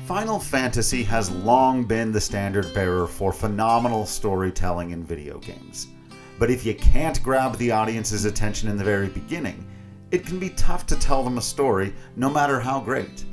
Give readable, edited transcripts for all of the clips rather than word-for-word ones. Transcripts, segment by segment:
Final Fantasy has long been the standard bearer for phenomenal storytelling in video games. But if you can't grab the audience's attention in the very beginning, it can be tough to tell them a story, no matter how great.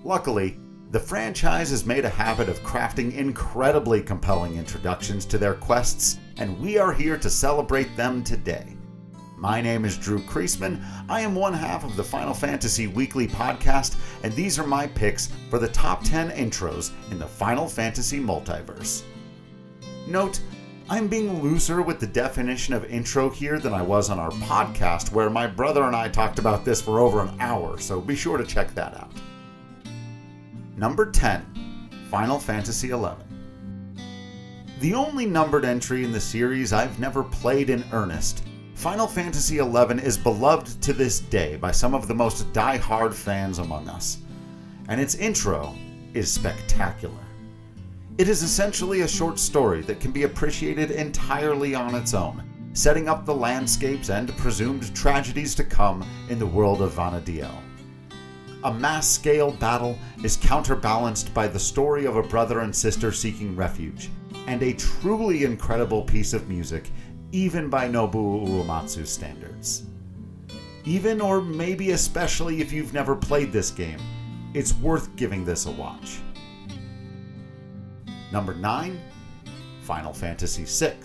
Luckily, the franchise has made a habit of crafting incredibly compelling introductions to their quests, and we are here to celebrate them today. My name is Drew Kreisman. I am one half of the Final Fantasy Weekly podcast, and these are my picks for the top 10 intros in the Final Fantasy multiverse. Note, I'm being looser with the definition of intro here than I was on our podcast, where my brother and I talked about this for over an hour, so be sure to check that out. Number 10, Final Fantasy XI. The only numbered entry in the series I've never played in earnest, Final Fantasy XI is beloved to this day by some of the most die-hard fans among us, and its intro is spectacular. It is essentially a short story that can be appreciated entirely on its own, setting up the landscapes and presumed tragedies to come in the world of Vana'diel. A mass-scale battle is counterbalanced by the story of a brother and sister seeking refuge, and a truly incredible piece of music, even by Nobuo Uematsu's standards. Even or maybe especially if you've never played this game, it's worth giving this a watch. Number 9, Final Fantasy VI.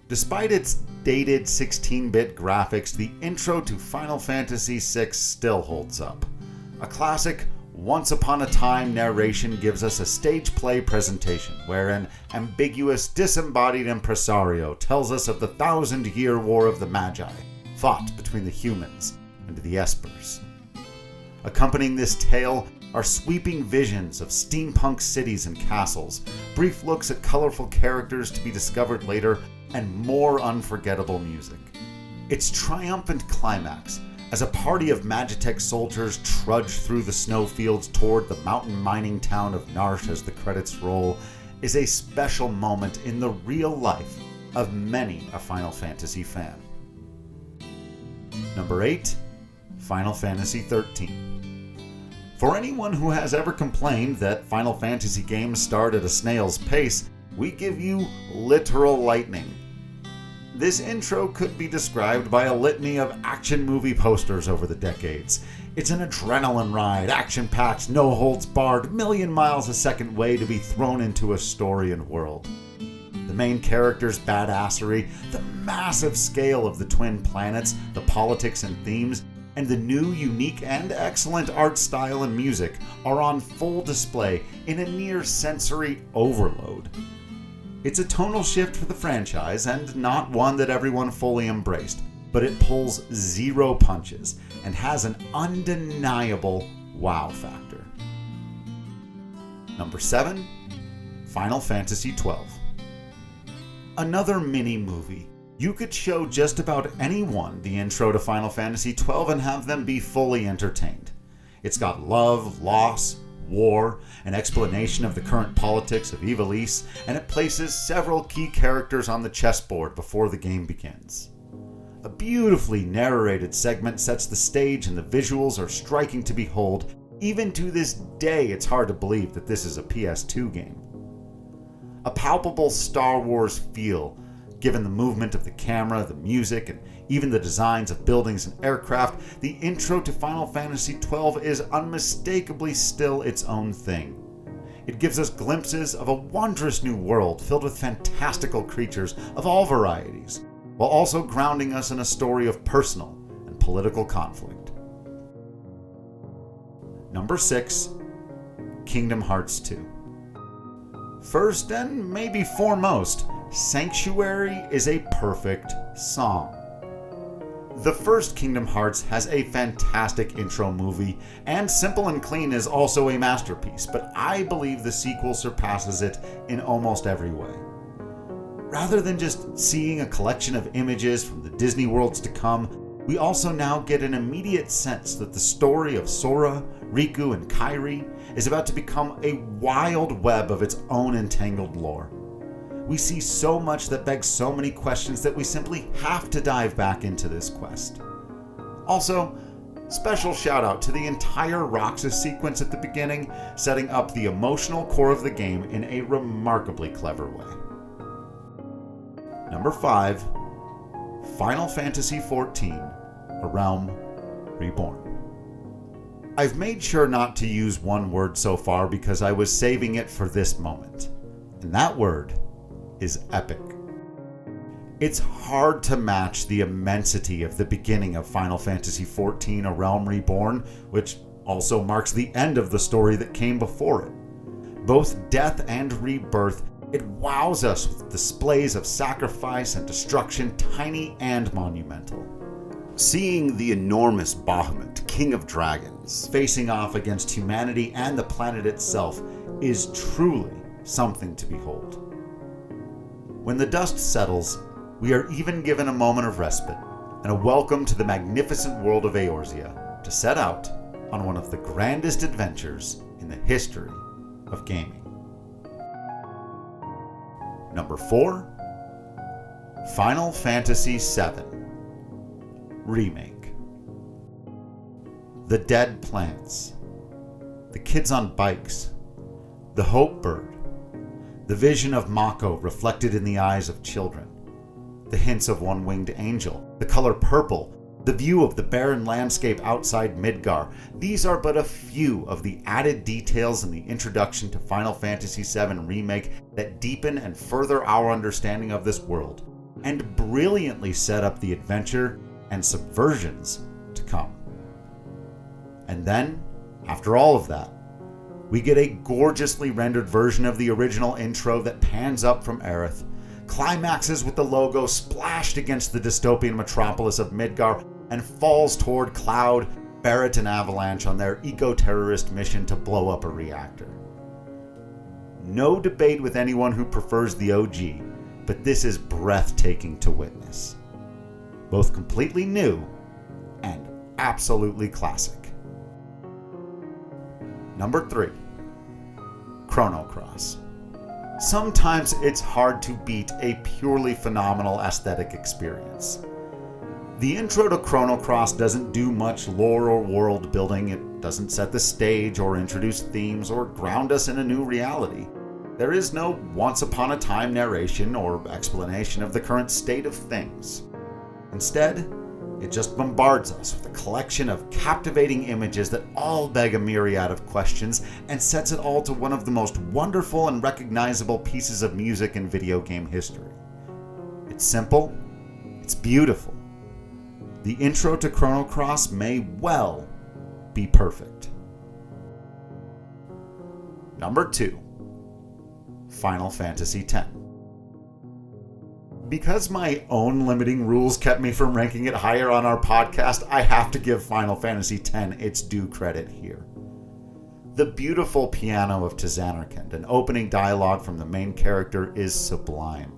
Despite its dated 16-bit graphics, the intro to Final Fantasy VI still holds up. A classic, once-upon-a-time narration gives us a stage play presentation where an ambiguous, disembodied impresario tells us of the 1,000-year War of the Magi, fought between the humans and the Espers. Accompanying this tale are sweeping visions of steampunk cities and castles, brief looks at colorful characters to be discovered later, and more unforgettable music. Its triumphant climax, as a party of Magitech soldiers trudge through the snowfields toward the mountain mining town of Narshe as the credits roll, is a special moment in the real life of many a Final Fantasy fan. Number 8, Final Fantasy XIII. For anyone who has ever complained that Final Fantasy games start at a snail's pace, we give you literal lightning. This intro could be described by a litany of action movie posters over the decades. It's an adrenaline ride, action-packed, no-holds-barred, million miles a second way to be thrown into a story and world. The main character's badassery, the massive scale of the twin planets, the politics and themes, and the new, unique, and excellent art style and music are on full display in a near sensory overload. It's a tonal shift for the franchise, and not one that everyone fully embraced, but it pulls zero punches and has an undeniable wow factor. Number 7, Final Fantasy XII. Another mini-movie. You could show just about anyone the intro to Final Fantasy XII and have them be fully entertained. It's got love, loss, war, an explanation of the current politics of Ivalice, and it places several key characters on the chessboard before the game begins. A beautifully narrated segment sets the stage and the visuals are striking to behold. Even to this day, it's hard to believe that this is a PS2 game. A palpable Star Wars feel, given the movement of the camera, the music, and even the designs of buildings and aircraft, the intro to Final Fantasy XII is unmistakably still its own thing. It gives us glimpses of a wondrous new world filled with fantastical creatures of all varieties, while also grounding us in a story of personal and political conflict. Number 6, Kingdom Hearts 2. First and maybe foremost, Sanctuary is a perfect song. The first Kingdom Hearts has a fantastic intro movie, and Simple and Clean is also a masterpiece, but I believe the sequel surpasses it in almost every way. Rather than just seeing a collection of images from the Disney worlds to come, we also now get an immediate sense that the story of Sora, Riku, and Kairi is about to become a wild web of its own entangled lore. We see so much that begs so many questions that we simply have to dive back into this quest. Also, Special shout out to the entire Roxas sequence at the beginning, setting up the emotional core of the game in a remarkably clever way. Number 5, Final Fantasy XIV, A Realm Reborn. I've made sure not to use one word so far because I was saving it for this moment, and that word is epic. It's hard to match the immensity of the beginning of Final Fantasy XIV, A Realm Reborn, which also marks the end of the story that came before it. Both death and rebirth, it wows us with displays of sacrifice and destruction, tiny and monumental. Seeing the enormous Bahamut, King of Dragons, facing off against humanity and the planet itself is truly something to behold. When the dust settles, we are even given a moment of respite and a welcome to the magnificent world of Eorzea to set out on one of the grandest adventures in the history of gaming. Number 4, Final Fantasy VII Remake. The dead plants, the kids on bikes, the hope bird, the vision of Mako reflected in the eyes of children, the hints of one-winged angel, the color purple, the view of the barren landscape outside Midgar. These are but a few of the added details in the introduction to Final Fantasy VII Remake that deepen and further our understanding of this world, and brilliantly set up the adventure and subversions to come. And then, after all of that, we get a gorgeously rendered version of the original intro that pans up from Aerith, climaxes with the logo splashed against the dystopian metropolis of Midgar, and falls toward Cloud, Barret, and Avalanche on their eco-terrorist mission to blow up a reactor. No debate with anyone who prefers the OG, but this is breathtaking to witness. Both completely new and absolutely classic. Number 3, Chrono Cross. Sometimes it's hard to beat a purely phenomenal aesthetic experience. The intro to Chrono Cross doesn't do much lore or world building. It doesn't set the stage or introduce themes or ground us in a new reality. There is no once upon a time narration or explanation of the current state of things. Instead, it just bombards us with a collection of captivating images that all beg a myriad of questions and sets it all to one of the most wonderful and recognizable pieces of music in video game history. It's simple, it's beautiful. The intro to Chrono Cross may well be perfect. Number 2, Final Fantasy X. Because my own limiting rules kept me from ranking it higher on our podcast, I have to give Final Fantasy X its due credit here. The beautiful piano of Tizanarkand and opening dialogue from the main character is sublime.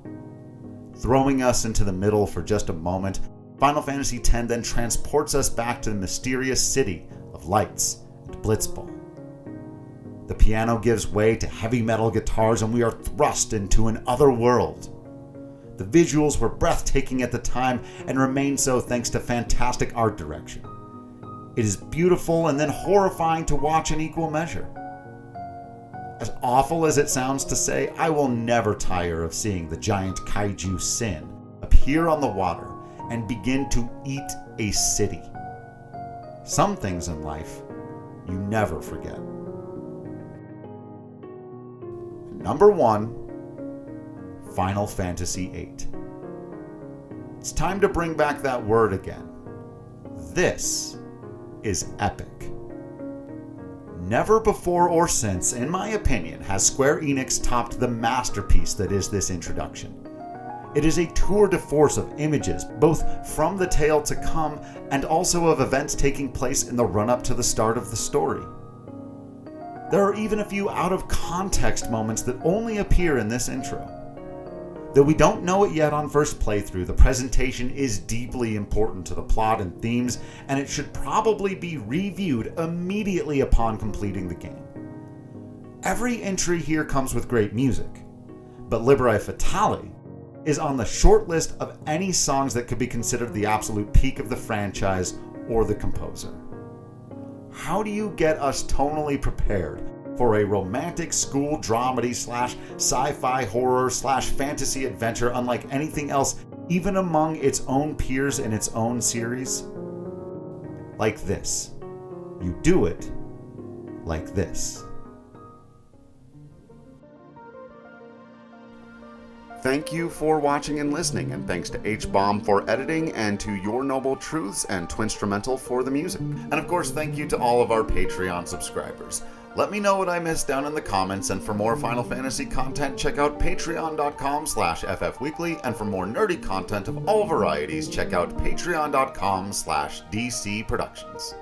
Throwing us into the middle for just a moment, Final Fantasy X then transports us back to the mysterious city of lights and Blitzball. The piano gives way to heavy metal guitars and we are thrust into an other world. The visuals were breathtaking at the time and remain so thanks to fantastic art direction. It is beautiful and then horrifying to watch in equal measure. As awful as it sounds to say, I will never tire of seeing the giant kaiju Sin appear on the water and begin to eat a city. Some things in life you never forget. Number 1, Final Fantasy VIII. It's time to bring back that word again. This is epic. Never before or since, in my opinion, has Square Enix topped the masterpiece that is this introduction. It is a tour de force of images, both from the tale to come and also of events taking place in the run-up to the start of the story. There are even a few out-of-context moments that only appear in this intro. Though we don't know it yet on first playthrough, the presentation is deeply important to the plot and themes, and it should probably be reviewed immediately upon completing the game. Every entry here comes with great music, but Liberi Fatale is on the short list of any songs that could be considered the absolute peak of the franchise or the composer. How do you get us tonally prepared for a romantic school dramedy / sci-fi horror / fantasy adventure unlike anything else, even among its own peers in its own series? Like this. You do it like this. Thank you for watching and listening, and thanks to H-Bomb for editing, and to Your Noble Truths and Twinstrumental for the music. And of course, thank you to all of our Patreon subscribers. Let me know what I missed down in the comments, and for more Final Fantasy content, check out patreon.com/ffweekly, and for more nerdy content of all varieties, check out patreon.com/dcproductions.